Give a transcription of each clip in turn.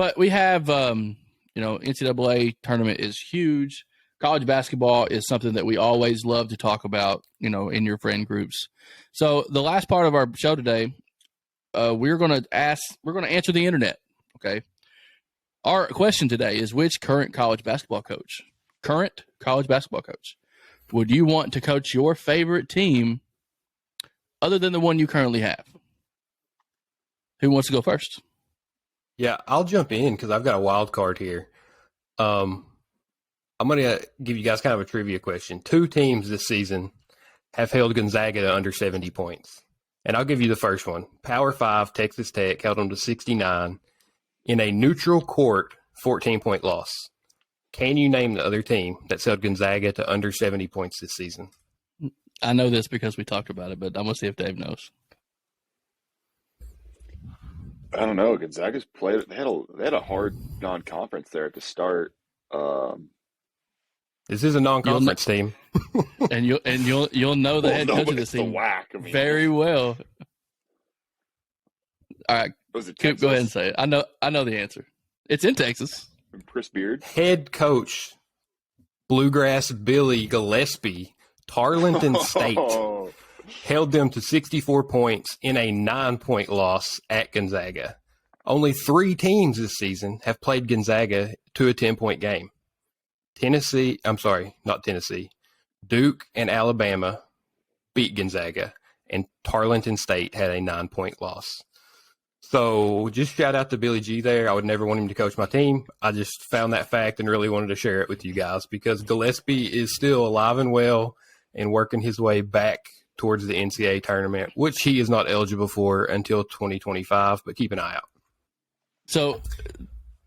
But we have, NCAA tournament is huge. College basketball is something that we always love to talk about, in your friend groups. So the last part of our show today, we're going to answer the internet. Okay. Our question today is, which current college basketball coach would you want to coach your favorite team other than the one you currently have? Who wants to go first? Yeah, I'll jump in because I've got a wild card here. I'm going to give you guys kind of a trivia question. 2 teams this season have held Gonzaga to under 70 points. And I'll give you the first one. Power 5, Texas Tech, held them to 69 in a neutral court 14-point loss. Can you name the other team that's held Gonzaga to under 70 points this season? I know this because we talked about it, but I'm going to see if Dave knows. I don't know. Gonzaga's played. They had a hard non-conference there at the start. This is a non-conference team, and you'll know the head coach of this team very well. All right, Coop, go ahead and say it. I know the answer. It's in Texas. Chris Beard, head coach, Bluegrass Billy Gillespie, Tarleton State. Held them to 64 points in a 9-point loss at Gonzaga. Only 3 teams this season have played Gonzaga to a 10-point game. Duke and Alabama beat Gonzaga, and Tarleton State had a 9-point loss. So just shout out to Billy G there. I would never want him to coach my team. I just found that fact and really wanted to share it with you guys because Gillespie is still alive and well and working his way back towards the NCAA tournament, which he is not eligible for until 2025, but keep an eye out. So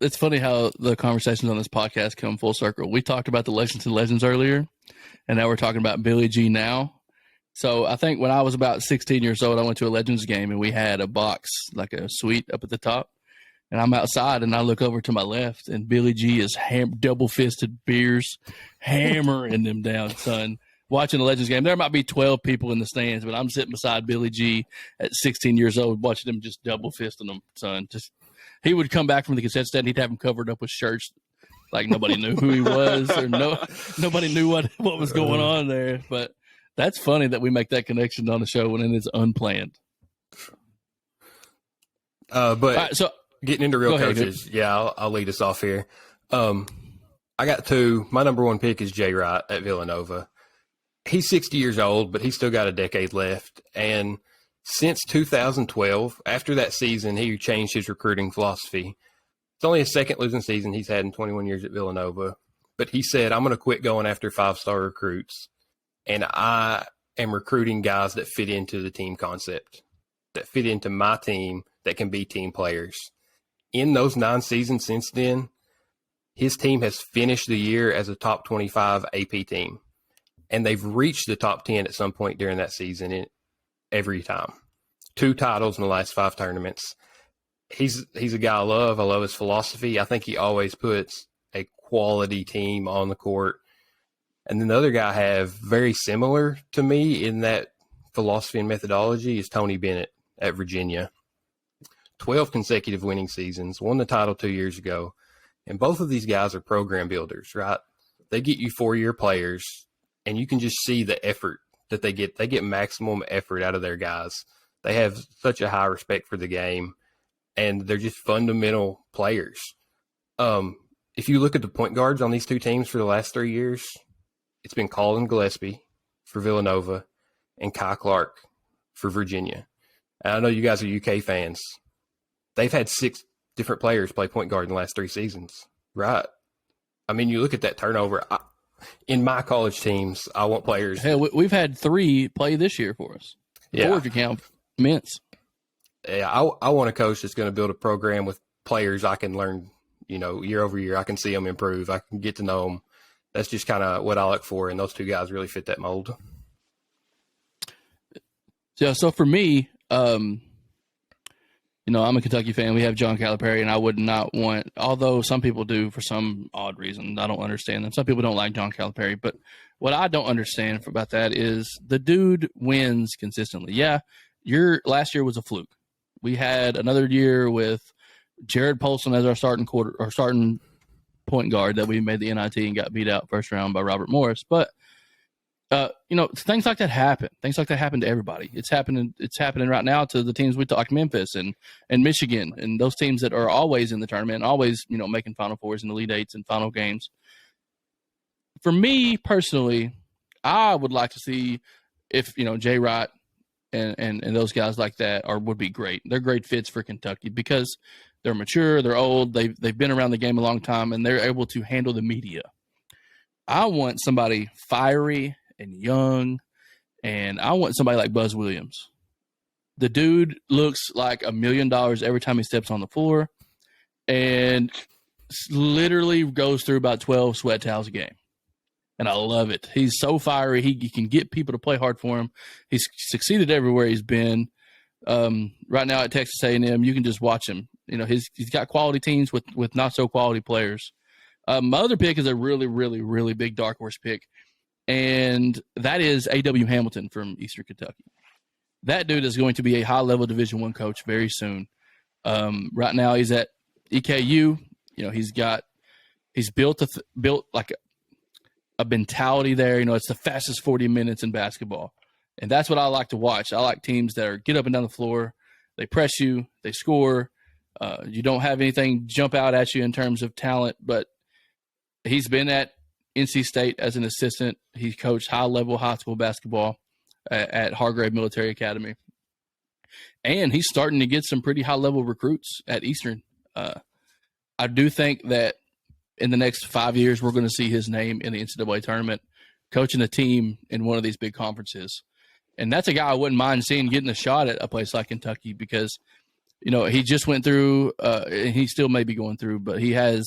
it's funny how the conversations on this podcast come full circle. We talked about the Lexington Legends earlier, and now we're talking about Billy G now. So I think when I was about 16 years old, I went to a Legends game, and we had a box, like a suite up at the top. And I'm outside, and I look over to my left, and Billy G is double-fisted beers, hammering them down, son. Watching the Legends game, there might be 12 people in the stands, but I'm sitting beside Billy G at 16 years old, watching him just double fisting them, son. He would come back from the concession stand, he'd have him covered up with shirts, like nobody knew who he was, or nobody knew what was going on there. But that's funny that we make that connection on the show when it is unplanned. But right, so getting into real coaches, I'll lead us off here. I got 2. My number 1 pick is Jay Wright at Villanova. He's 60 years old, but he's still got a decade left. And since 2012, after that season, he changed his recruiting philosophy. It's only his second losing season he's had in 21 years at Villanova. But he said, I'm going to quit going after 5-star recruits. And I am recruiting guys that fit into the team concept, that fit into my team, that can be team players. In those 9 seasons since then, his team has finished the year as a top 25 AP team. And they've reached the top 10 at some point during that season every time. 2 titles in the last 5 tournaments. He's a guy I love. I love his philosophy. I think he always puts a quality team on the court. And then the other guy I have very similar to me in that philosophy and methodology is Tony Bennett at Virginia. 12 consecutive winning seasons, won the title 2 years ago. And both of these guys are program builders, right? They get you 4-year players. And you can just see the effort that they get. They get maximum effort out of their guys. They have such a high respect for the game, and they're just fundamental players. If you look at the point guards on these 2 teams for the last 3 years, it's been Colin Gillespie for Villanova and Kai Clark for Virginia. And I know you guys are UK fans. They've had 6 different players play point guard in the last 3 seasons, right? I mean, you look at that turnover. In my college teams, I want players. Hell, we've had 3 play this year for us. 4 if you count mints. Yeah, I want a coach that's going to build a program with players I can learn, year over year. I can see them improve. I can get to know them. That's just kind of what I look for, and those 2 guys really fit that mold. Yeah, so for me, I'm a Kentucky fan. We have John Calipari, and I would not want, although some people do for some odd reason. I don't understand them. Some people don't like John Calipari, but what I don't understand about that is the dude wins consistently. Yeah, your last year was a fluke. We had another year with Jared Polson as our starting point guard that we made the NIT and got beat out first round by Robert Morris. But things like that happen. Things like that happen to everybody. It's happening right now to the teams we talked, Memphis and Michigan, and those teams that are always in the tournament, always making Final Fours and Elite Eights and final games. For me personally, I would like to see if Jay Wright and those guys like that would be great. They're great fits for Kentucky because they're mature, they're old, they've been around the game a long time, and they're able to handle the media. I want somebody fiery and young, and I want somebody like Buzz Williams. The dude looks like $1 million every time he steps on the floor, and literally goes through about 12 sweat towels a game. And I love it. He's so fiery. He can get people to play hard for him. He's succeeded everywhere he's been. Right now at Texas A&M, you can just watch him. He's got quality teams with not so quality players. My other pick is a really, really, really big dark horse pick, and that is A.W. Hamilton from Eastern Kentucky. That dude is going to be a high-level Division I coach very soon. Right now he's at EKU. He's built like a mentality there. It's the fastest 40 minutes in basketball. And that's what I like to watch. I like teams that get up and down the floor. They press you. They score. You don't have anything jump out at you in terms of talent, but he's been at NC State as an assistant. He coached high-level high school basketball at Hargrave Military Academy. And he's starting to get some pretty high-level recruits at Eastern. I do think that in the next 5 years, we're going to see his name in the NCAA tournament, coaching a team in one of these big conferences. And that's a guy I wouldn't mind seeing getting a shot at a place like Kentucky because, he just went through, and he still may be going through, but he has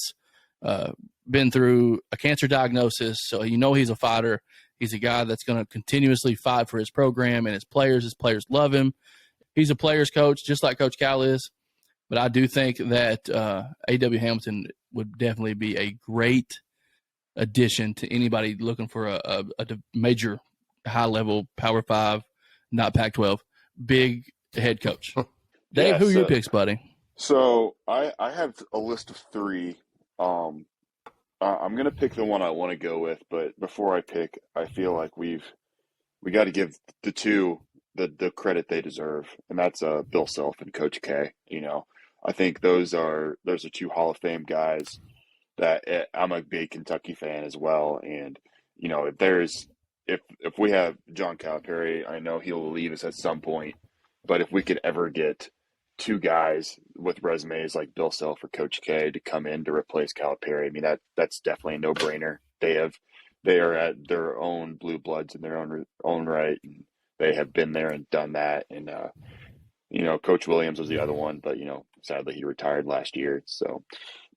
been through a cancer diagnosis. So, he's a fighter. He's a guy that's going to continuously fight for his program and his players. His players love him. He's a player's coach, just like Coach Cal is. But I do think that A.W. Hamilton would definitely be a great addition to anybody looking for a major high-level Power 5, not Pac-12, big head coach. Dave, who are your picks, buddy? So I have a list of 3. I'm going to pick the one I want to go with, but before I pick, I feel like we got to give the 2 the credit they deserve, and that's Bill Self and Coach K. I think those are 2 Hall of Fame guys that I'm a big Kentucky fan as well. And, if we have John Calipari, I know he'll leave us at some point, but if we could ever get 2 guys with resumes like Bill Self or Coach K to come in to replace Calipari, I mean, that's definitely a no-brainer. They are at their own blue bloods in their own right. And they have been there and done that. And, Coach Williams was the other one, but, sadly he retired last year. So,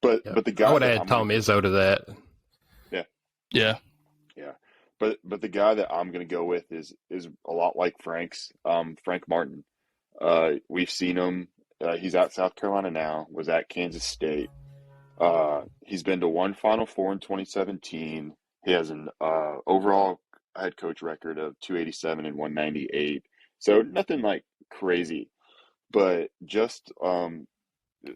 but the guy I would add Tom Izzo to that. Yeah. But the guy that I'm going to go with is a lot like Frank's, Frank Martin. We've seen him. He's at South Carolina now, was at Kansas State. He's been to 1 Final Four in 2017. He has an overall head coach record of 287 and 198. So nothing like crazy, but just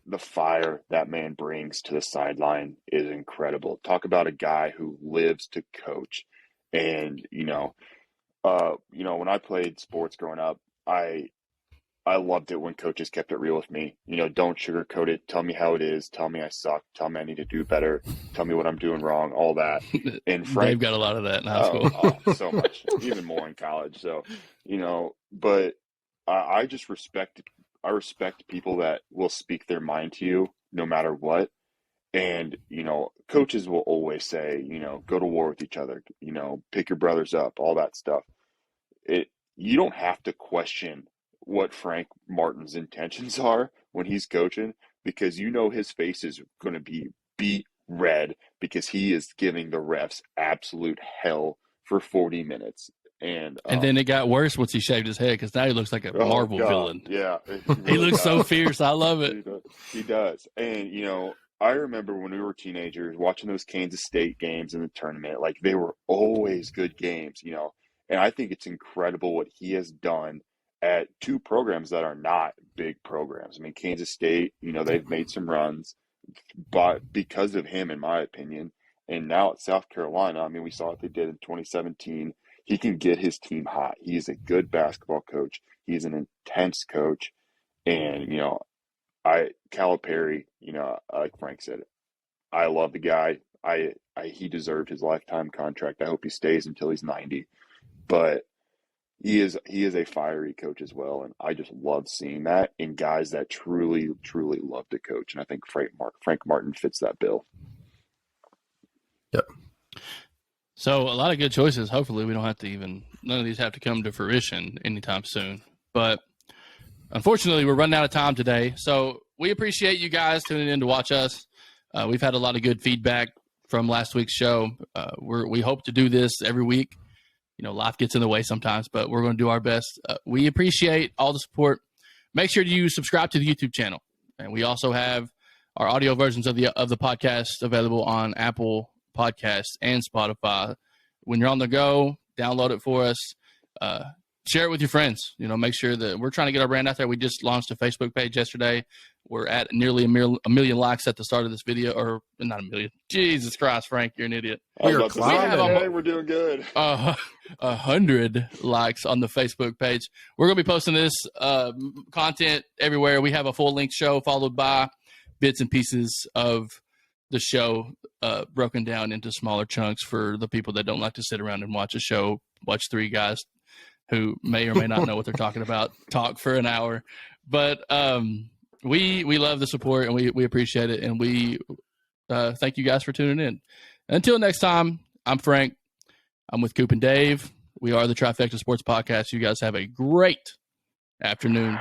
the fire that man brings to the sideline is incredible. Talk about a guy who lives to coach. And, when I played sports growing up, I loved it when coaches kept it real with me. Don't sugarcoat it. Tell me how it is. Tell me I suck. Tell me I need to do better. Tell me what I'm doing wrong, all that. And Frank, They've got a lot of that in high school. So much, even more in college. So, but I just respect people that will speak their mind to you no matter what. And, coaches will always say, go to war with each other, pick your brothers up, all that stuff. You don't have to question what Frank Martin's intentions are when he's coaching, because his face is going to be beat red because he is giving the refs absolute hell for 40 minutes. And then it got worse once he shaved his head because now he looks like a Marvel villain. Yeah. He looks so fierce. I love it. He does. And, I remember when we were teenagers watching those Kansas State games in the tournament, like they were always good games, and I think it's incredible what he has done at two programs that are not big programs. I mean, Kansas State, they've made some runs, but because of him, in my opinion, and now at South Carolina, I mean, we saw what they did in 2017. He can get his team hot. He is a good basketball coach. He's an intense coach. And, Calipari, like Frank said, I love the guy. He deserved his lifetime contract. I hope he stays until he's 90. But he is a fiery coach as well, and I just love seeing that in guys that truly, truly love to coach. And I think Frank Martin fits that bill. Yep. So a lot of good choices. Hopefully we don't have to none of these have to come to fruition anytime soon. But unfortunately, we're running out of time today. So we appreciate you guys tuning in to watch us. We've had a lot of good feedback from last week's show. We hope to do this every week. Life gets in the way sometimes, but we're going to do our best. We appreciate all the support. Make sure you subscribe to the YouTube channel. And we also have our audio versions of the podcast available on Apple Podcasts and Spotify. When you're on the go, download it for us. Share it with your friends. Make sure that we're trying to get our brand out there. We just launched a Facebook page yesterday. We're at nearly a million likes at the start of this video, or not a million. Jesus Christ, Frank, you're an idiot. We're climbing. We're doing good. 100 likes on the Facebook page. We're going to be posting this content everywhere. We have a full-length show followed by bits and pieces of the show broken down into smaller chunks for the people that don't like to sit around and watch three guys who may or may not know what they're talking about talk for an hour. But we love the support, and we appreciate it, and we thank you guys for tuning in. Until next time, I'm Frank. I'm with Coop and Dave. We are the Trifecta Sports Podcast. You guys have a great afternoon.